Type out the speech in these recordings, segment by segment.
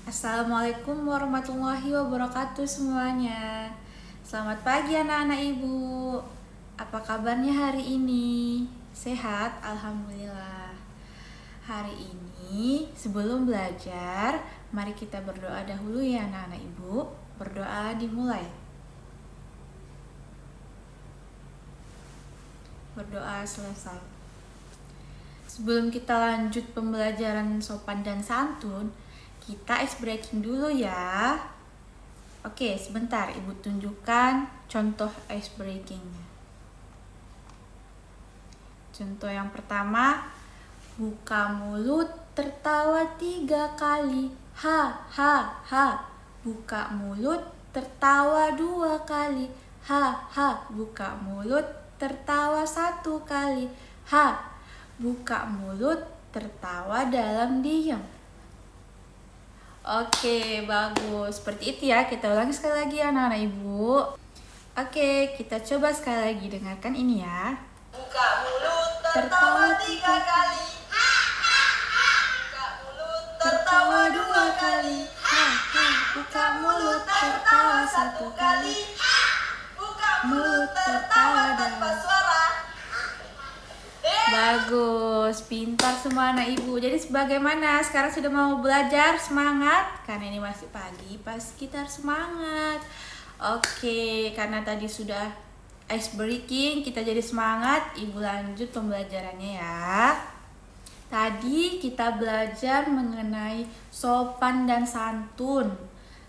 Assalamualaikum warahmatullahi wabarakatuh semuanya. Selamat pagi anak-anak ibu. Apa kabarnya hari ini? Sehat? Alhamdulillah. Hari ini sebelum belajar, mari kita berdoa dahulu ya anak-anak ibu. Berdoa dimulai. Berdoa selesai. Sebelum kita lanjut pembelajaran sopan dan santun, kita ice breaking dulu ya. Oke, sebentar ibu tunjukkan contoh ice breakingnya. Contoh yang pertama, buka mulut tertawa 3 kali. Ha ha ha. Buka mulut tertawa 2 kali. Ha ha. Buka mulut tertawa 1 kali. Ha. Buka mulut tertawa dalam diam. Oke, bagus. Seperti itu ya. Kita ulangi sekali lagi anak-anak ibu. Oke, kita coba sekali lagi. Dengarkan ini ya. Buka mulut tertawa 3 kali. Buka mulut tertawa 2 kali. Buka mulut tertawa 1 kali. Buka mulut tertawa tanpa suara. Bagus, pintar semua anak ibu. Jadi sebagaimana sekarang sudah mau belajar, semangat. Karena ini masih pagi, pas kita harus semangat. Oke, karena tadi sudah ice breaking, kita jadi semangat. Ibu lanjut pembelajarannya ya. Tadi kita belajar mengenai sopan dan santun.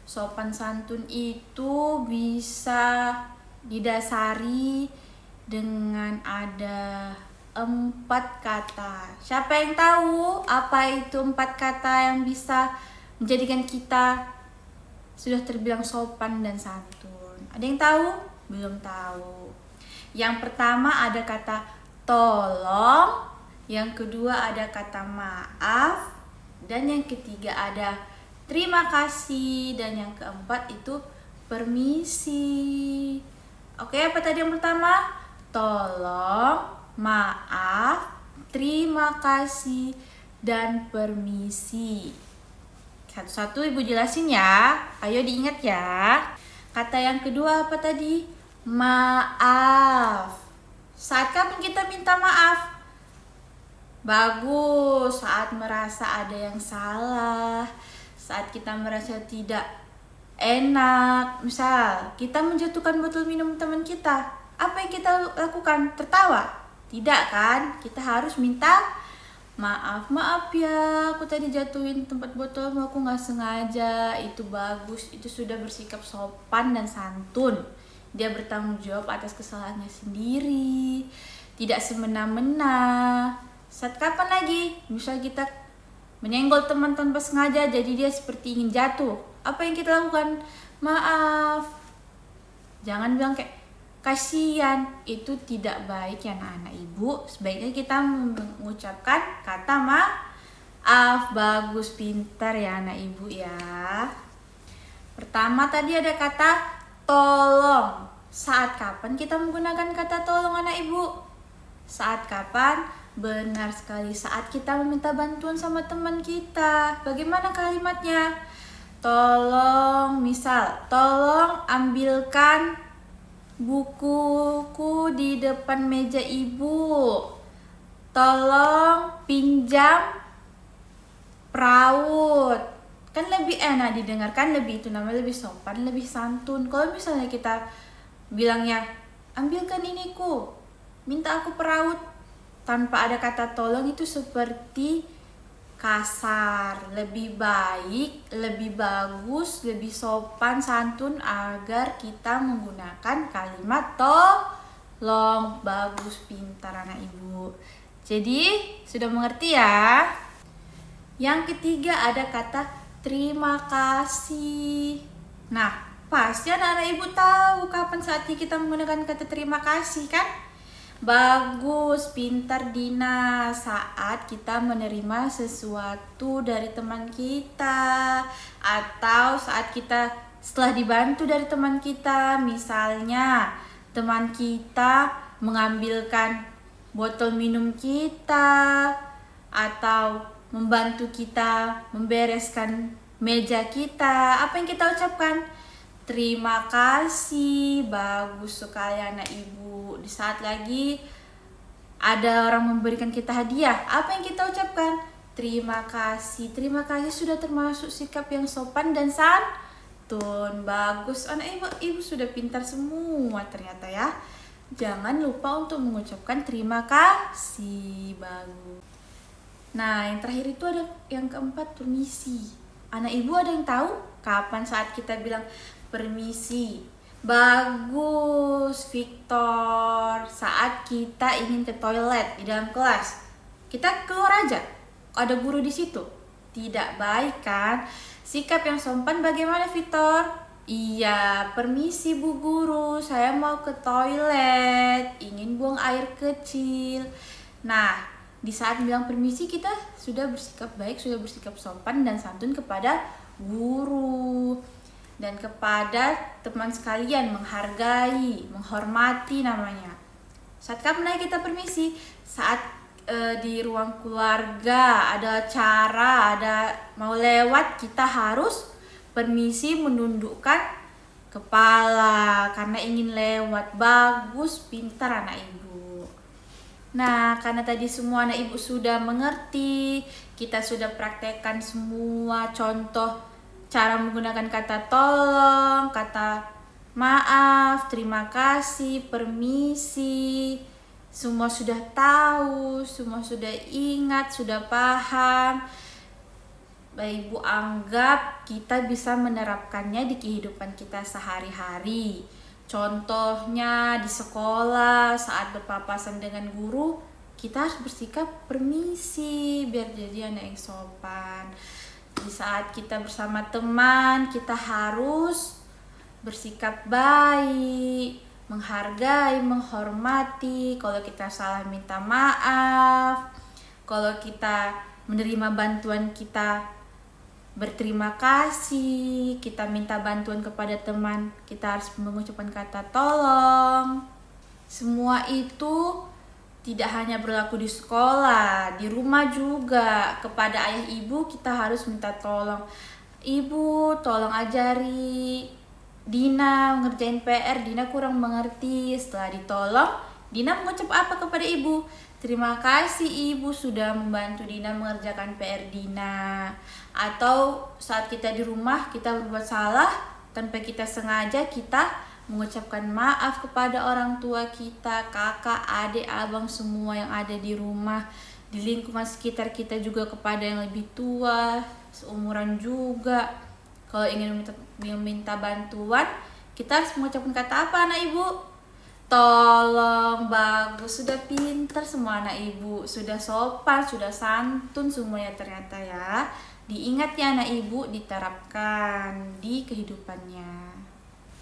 Sopan santun itu bisa didasari dengan ada 4 kata. Siapa yang tahu apa itu 4 kata yang bisa menjadikan kita sudah terbilang sopan dan santun? Ada yang tahu? Belum tahu. Yang pertama ada kata tolong, yang kedua ada kata maaf, dan yang ketiga ada terima kasih, dan yang keempat itu permisi. Oke, apa tadi yang pertama? Tolong, maaf, terima kasih, dan permisi. Satu-satu ibu jelasin ya. Ayo diingat ya. Kata yang kedua apa tadi? Maaf. Saat kapan kita minta maaf? Bagus, saat merasa ada yang salah, saat kita merasa tidak enak. Misal, kita menjatuhkan botol minum teman kita. Apa yang kita lakukan? Tertawa? Tidak kan? Kita harus minta maaf. Maaf ya, aku tadi jatuhin tempat botolmu, aku gak sengaja. Itu bagus, itu sudah bersikap sopan dan santun. Dia bertanggung jawab atas kesalahannya sendiri, tidak semena-mena. Saat kapan lagi? Misal kita menyenggol teman tanpa sengaja, jadi dia seperti ingin jatuh. Apa yang kita lakukan? Maaf. Jangan bilang kayak kasihan, itu tidak baik ya anak-anak ibu. Sebaiknya kita mengucapkan kata maaf. Bagus, pintar ya anak ibu ya. Pertama tadi ada kata tolong. Saat kapan kita menggunakan kata tolong anak ibu? Saat kapan? Benar sekali, saat kita meminta bantuan sama teman kita. Bagaimana kalimatnya? Tolong, misal, tolong ambilkan bukuku di depan meja ibu. Tolong pinjam peraut. Kan lebih enak didengarkan, lebih itu namanya lebih sopan, lebih santun. Kalau misalnya kita bilangnya, ambilkan ini ku, minta aku peraut, tanpa ada kata tolong, itu seperti kasar. Lebih baik, lebih bagus, lebih sopan santun agar kita menggunakan kalimat tolong. Bagus, pintar anak ibu. Jadi sudah mengerti ya. Yang ketiga ada kata terima kasih. Nah, pasti anak-anak ibu tahu kapan saatnya kita menggunakan kata terima kasih kan? Bagus, pintar Dina. Saat kita menerima sesuatu dari teman kita, atau saat kita setelah dibantu dari teman kita. Misalnya teman kita mengambilkan botol minum kita, atau membantu kita membereskan meja kita, apa yang kita ucapkan? Terima kasih, bagus sekali anak ibu. Di saat lagi ada orang memberikan kita hadiah, apa yang kita ucapkan? Terima kasih. Terima kasih sudah termasuk sikap yang sopan dan santun. Bagus, anak ibu sudah pintar semua ternyata ya. Jangan lupa untuk mengucapkan terima kasih. Bagus. Nah, yang terakhir itu ada yang keempat, permisi. Anak ibu ada yang tahu kapan saat kita bilang permisi? Bagus, Victor. Saat kita ingin ke toilet di dalam kelas, kita keluar aja. Ada guru di situ. Tidak baik kan? Sikap yang sopan bagaimana, Victor? Iya, permisi Bu Guru, saya mau ke toilet, ingin buang air kecil. Nah, di saat bilang permisi kita sudah bersikap baik, sudah bersikap sopan dan santun kepada guru. Dan kepada teman sekalian, menghargai, menghormati namanya. Saat kapan kita permisi? Saat di ruang keluarga, ada acara, ada mau lewat, kita harus permisi menundukkan kepala karena ingin lewat. Bagus, pintar anak ibu. Nah, karena tadi semua anak ibu sudah mengerti, kita sudah praktekkan semua contoh cara menggunakan kata tolong, kata maaf, terima kasih, permisi. Semua sudah tahu, semua sudah ingat, sudah paham. Ibu anggap kita bisa menerapkannya di kehidupan kita sehari-hari. Contohnya di sekolah saat berpapasan dengan guru, kita harus bersikap permisi biar jadi anak yang sopan. Di saat kita bersama teman, kita harus bersikap baik, menghargai, menghormati. Kalau kita salah, minta maaf. Kalau kita menerima bantuan, kita berterima kasih. Kita minta bantuan kepada teman, kita harus mengucapkan kata tolong. Semua itu tidak hanya berlaku di sekolah, di rumah juga. Kepada ayah ibu kita harus minta tolong. Ibu, tolong ajari Dina ngerjain PR, Dina kurang mengerti. Setelah ditolong, Dina mengucap apa kepada ibu? Terima kasih ibu sudah membantu Dina mengerjakan PR Dina. Atau saat kita di rumah, kita berbuat salah, tanpa kita sengaja, kita mengucapkan maaf kepada orang tua kita, kakak, adik, abang, semua yang ada di rumah, di lingkungan sekitar kita juga, kepada yang lebih tua, seumuran juga. Kalau ingin meminta bantuan, kita harus mengucapkan kata apa anak ibu? Tolong. Bagus, sudah pintar semua anak ibu, sudah sopan, sudah santun semuanya ternyata ya. Diingat ya anak ibu, diterapkan di kehidupannya.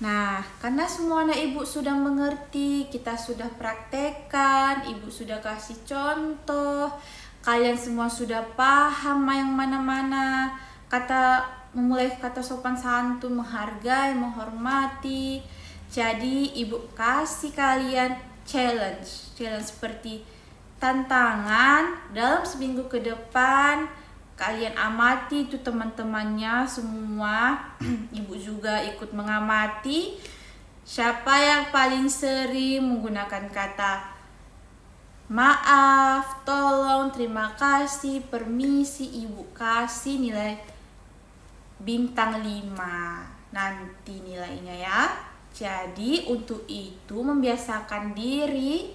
Nah, karena semua anak ibu sudah mengerti, kita sudah praktekkan, ibu sudah kasih contoh, kalian semua sudah paham yang mana-mana, memulai kata sopan santun, menghargai, menghormati. Jadi ibu kasih kalian challenge seperti tantangan dalam seminggu ke depan. Kalian amati itu teman-temannya semua. Ibu juga ikut mengamati siapa yang paling sering menggunakan kata maaf, tolong, terima kasih, permisi. Ibu kasih nilai bintang 5 nanti nilainya ya. Jadi untuk itu membiasakan diri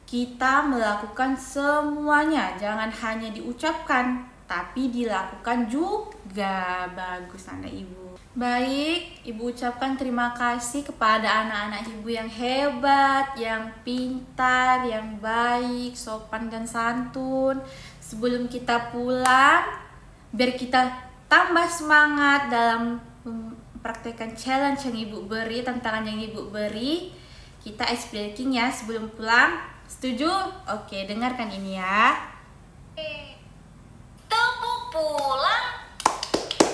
kita melakukan semuanya. Jangan hanya diucapkan, tapi dilakukan juga. Bagus anak ibu. Baik, ibu ucapkan terima kasih kepada anak-anak ibu yang hebat, yang pintar, yang baik, sopan dan santun. Sebelum kita pulang, biar kita tambah semangat dalam mempraktekkan challenge yang ibu beri, tantangan yang ibu beri, kita ice breaking ya sebelum pulang. Setuju? Oke, dengarkan ini ya. Tepuk pulang,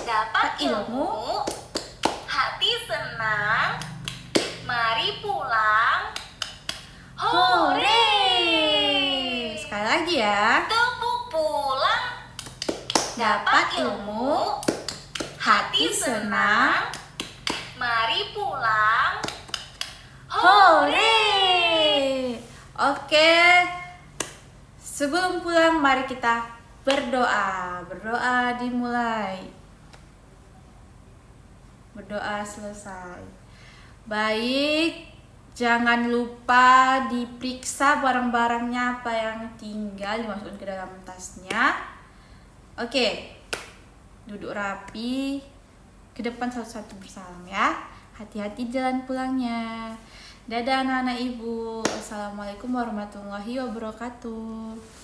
dapat ilmu, hati senang, mari pulang. Hore! Sekali lagi ya. Tepuk pulang, dapat ilmu, Hati senang, mari pulang. Hore! Oke, sebelum pulang mari kita berdoa. Berdoa dimulai. Berdoa selesai. Baik, jangan lupa diperiksa barang-barangnya apa yang tinggal dimasukkan ke dalam tasnya. Oke, duduk rapi, ke depan satu-satu bersalam ya. Hati-hati jalan pulangnya. Dadah anak-anak ibu. Assalamualaikum warahmatullahi wabarakatuh.